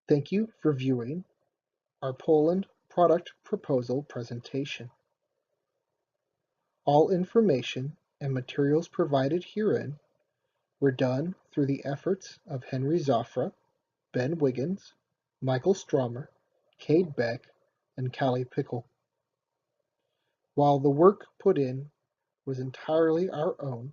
Thank you for viewing our Poland product proposal presentation. All information and materials provided herein were done through the efforts of Henry Zofra, Ben Wiggins, Michael Stromer, Cade Beck, and Callie Pickle. While the work put in was entirely our own,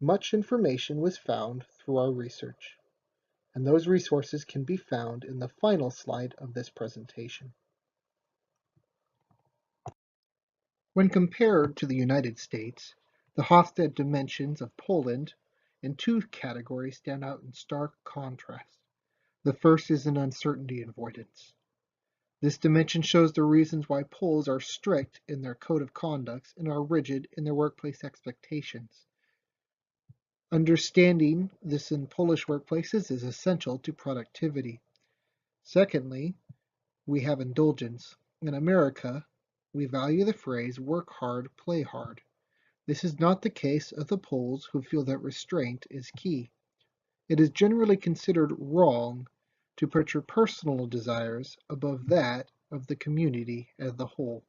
much information was found through our research, and those resources can be found in the final slide of this presentation. When compared to the United States, the Hofstede dimensions of Poland in two categories stand out in stark contrast. The first is an uncertainty avoidance. This dimension shows the reasons why Poles are strict in their code of conduct and are rigid in their workplace expectations. Understanding this in Polish workplaces is essential to productivity. Secondly, we have indulgence. In America, we value the phrase work hard, play hard. This is not the case of the Poles who feel that restraint is key. It is generally considered wrong to put your personal desires above that of the community as a whole.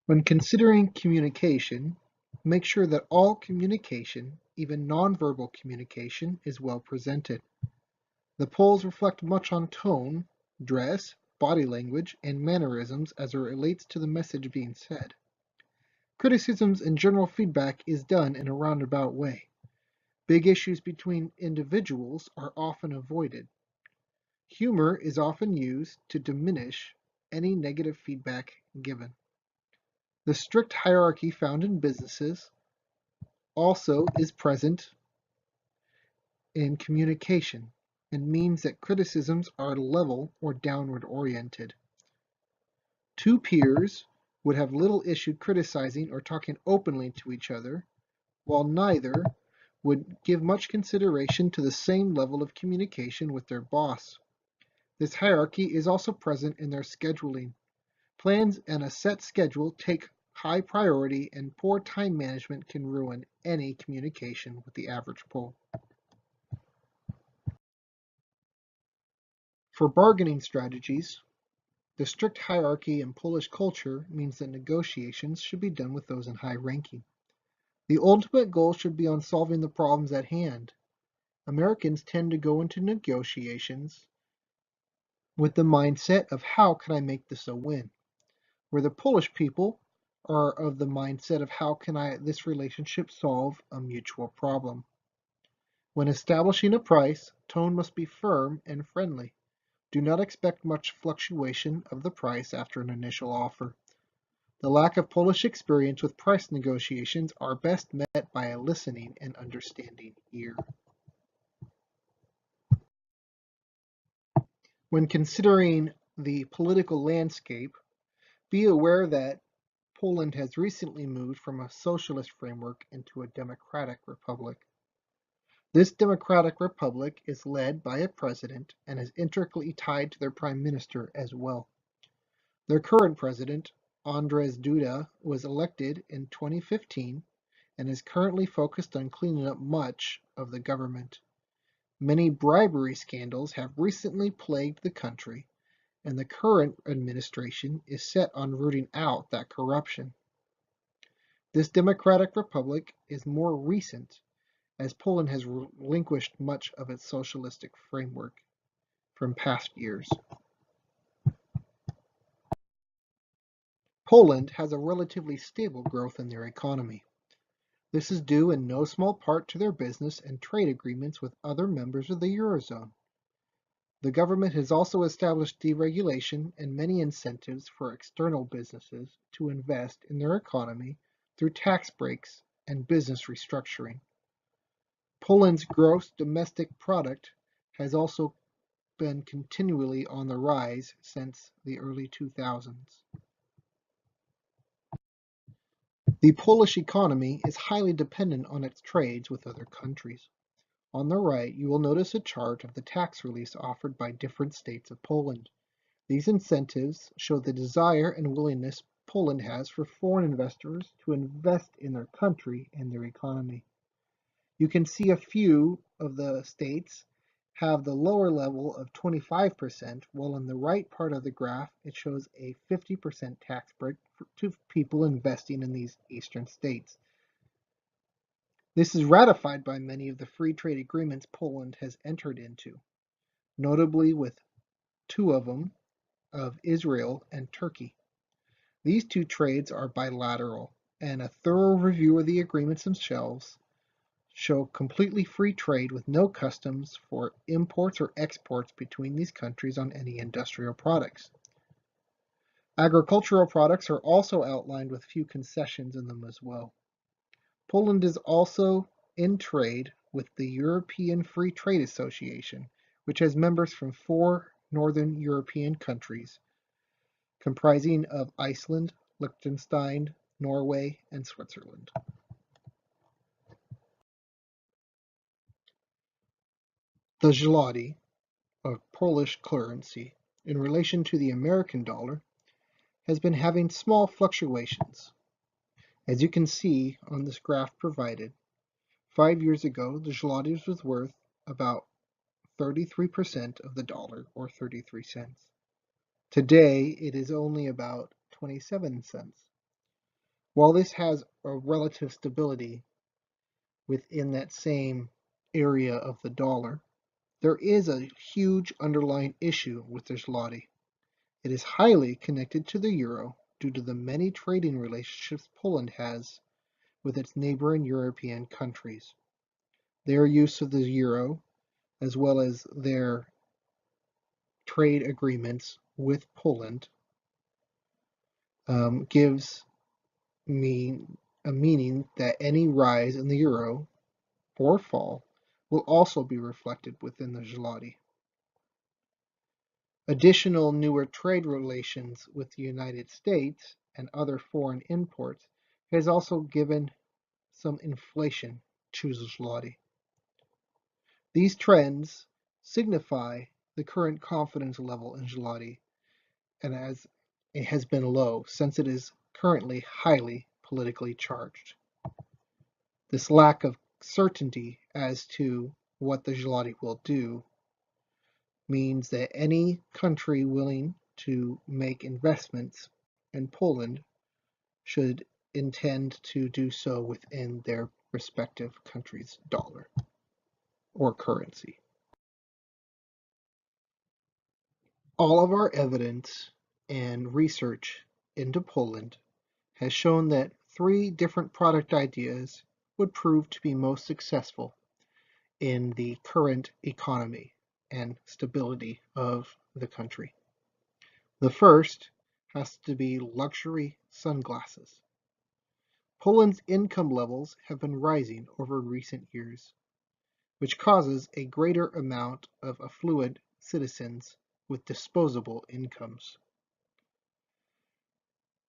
When considering communication, make sure that all communication, even nonverbal communication, is well presented. The Poles reflect much on tone, dress, body language, and mannerisms as it relates to the message being said. Criticisms and general feedback is done in a roundabout way. Big issues between individuals are often avoided. Humor is often used to diminish any negative feedback given. The strict hierarchy found in businesses also is present in communication and means that criticisms are level or downward oriented. Two peers would have little issue criticizing or talking openly to each other, while neither would give much consideration to the same level of communication with their boss. This hierarchy is also present in their scheduling. Plans and a set schedule take high priority, and poor time management can ruin any communication with the average Pole. For bargaining strategies, the strict hierarchy in Polish culture means that negotiations should be done with those in high ranking. The ultimate goal should be on solving the problems at hand. Americans tend to go into negotiations with the mindset of how can I make this a win, where the Polish people are of the mindset of how can this relationship solve a mutual problem. When establishing a price, tone must be firm and friendly. Do not expect much fluctuation of the price after an initial offer. The lack of Polish experience with price negotiations are best met by a listening and understanding ear. When considering the political landscape, be aware that Poland has recently moved from a socialist framework into a democratic republic. This democratic republic is led by a president and is intricately tied to their prime minister as well. Their current president, Andrzej Duda, was elected in 2015 and is currently focused on cleaning up much of the government. Many bribery scandals have recently plagued the country, and the current administration is set on rooting out that corruption. This democratic republic is more recent, as Poland has relinquished much of its socialistic framework from past years. Poland has a relatively stable growth in their economy. This is due in no small part to their business and trade agreements with other members of the Eurozone. The government has also established deregulation and many incentives for external businesses to invest in their economy through tax breaks and business restructuring. Poland's gross domestic product has also been continually on the rise since the early 2000s. The Polish economy is highly dependent on its trades with other countries. On the right, you will notice a chart of the tax reliefs offered by different states of Poland. These incentives show the desire and willingness Poland has for foreign investors to invest in their country and their economy. You can see a few of the states have the lower level of 25%, while in the right part of the graph it shows a 50% tax break to people investing in these eastern states. This is ratified by many of the free trade agreements Poland has entered into, notably with two of them, of Israel and Turkey. These two trades are bilateral, and a thorough review of the agreements themselves show completely free trade with no customs for imports or exports between these countries on any industrial products. Agricultural products are also outlined with few concessions in them as well. Poland is also in trade with the European Free Trade Association, which has members from 4 northern European countries, comprising of Iceland, Liechtenstein, Norway, and Switzerland. The zloty, a Polish currency, in relation to the American dollar, has been having small fluctuations. As you can see on this graph provided, 5 years ago the zloty was worth about 33% of the dollar, or 33 cents. Today it is only about 27 cents. While this has a relative stability within that same area of the dollar, there is a huge underlying issue with the zloty. It is highly connected to the euro due to the many trading relationships Poland has with its neighboring European countries. Their use of the euro, as well as their trade agreements with Poland, gives me a meaning that any rise in the euro or fall will also be reflected within the zloty. Additional newer trade relations with the United States and other foreign imports has also given some inflation to the zloty. These trends signify the current confidence level in zloty, and as it has been low since it is currently highly politically charged. This lack of certainty as to what the zloty will do means that any country willing to make investments in Poland should intend to do so within their respective country's dollar or currency. All of our evidence and research into Poland has shown that 3 different product ideas would prove to be most successful in the current economy and stability of the country. The first has to be luxury sunglasses. Poland's income levels have been rising over recent years, which causes a greater amount of affluent citizens with disposable incomes.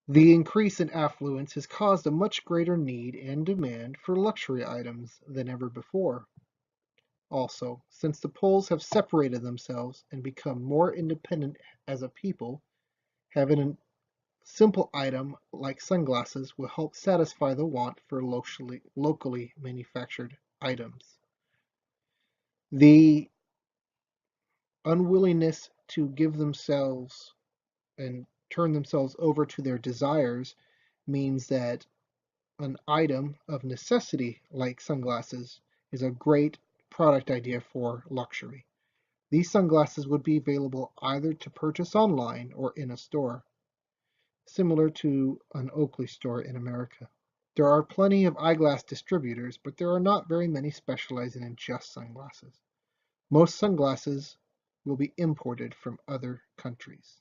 The increase in affluence has caused a much greater need and demand for luxury items than ever before. Also, since the Poles have separated themselves and become more independent as a people, having a simple item like sunglasses will help satisfy the want for locally manufactured items. The unwillingness to give themselves and turn themselves over to their desires means that an item of necessity like sunglasses is a great product idea for luxury. These sunglasses would be available either to purchase online or in a store, similar to an Oakley store in America. There are plenty of eyeglass distributors, but there are not very many specializing in just sunglasses. Most sunglasses will be imported from other countries.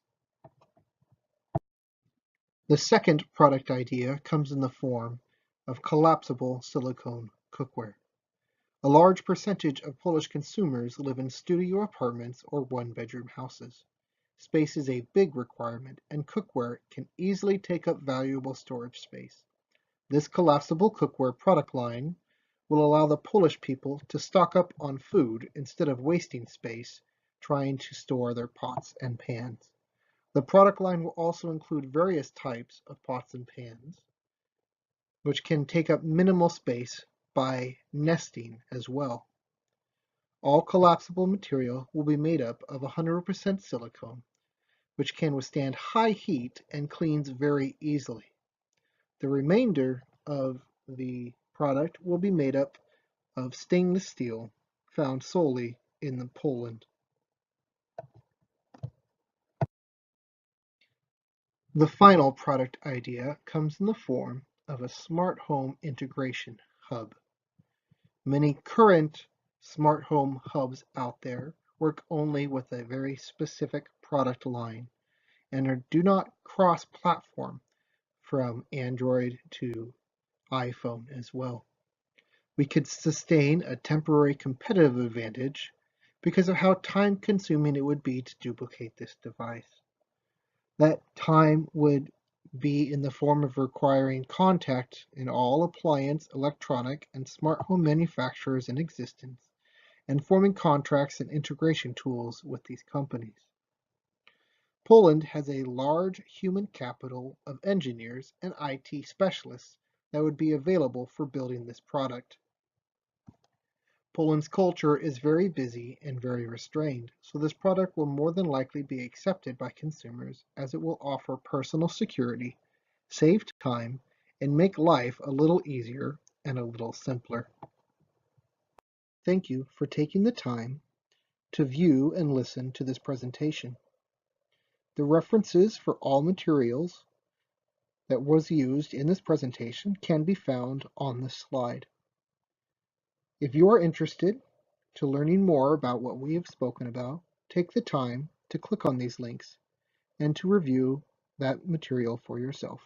The second product idea comes in the form of collapsible silicone cookware. A large percentage of Polish consumers live in studio apartments or one-bedroom houses. Space is a big requirement, and cookware can easily take up valuable storage space. This collapsible cookware product line will allow the Polish people to stock up on food instead of wasting space trying to store their pots and pans. The product line will also include various types of pots and pans, which can take up minimal space by nesting as well. All collapsible material will be made up of 100% silicone, which can withstand high heat and cleans very easily. The remainder of the product will be made up of stainless steel, found solely in Poland. The final product idea comes in the form of a smart home integration hub. Many current smart home hubs out there work only with a very specific product line and do not cross-platform from Android to iPhone as well. We could sustain a temporary competitive advantage because of how time-consuming it would be to duplicate this device. That time would be in the form of requiring contact in all appliance, electronic, and smart home manufacturers in existence, and forming contracts and integration tools with these companies. Poland has a large human capital of engineers and IT specialists that would be available for building this product. Poland's culture is very busy and very restrained, so this product will more than likely be accepted by consumers as it will offer personal security, save time, and make life a little easier and a little simpler. Thank you for taking the time to view and listen to this presentation. The references for all materials that was used in this presentation can be found on this slide. If you are interested to learning more about what we have spoken about, take the time to click on these links and to review that material for yourself.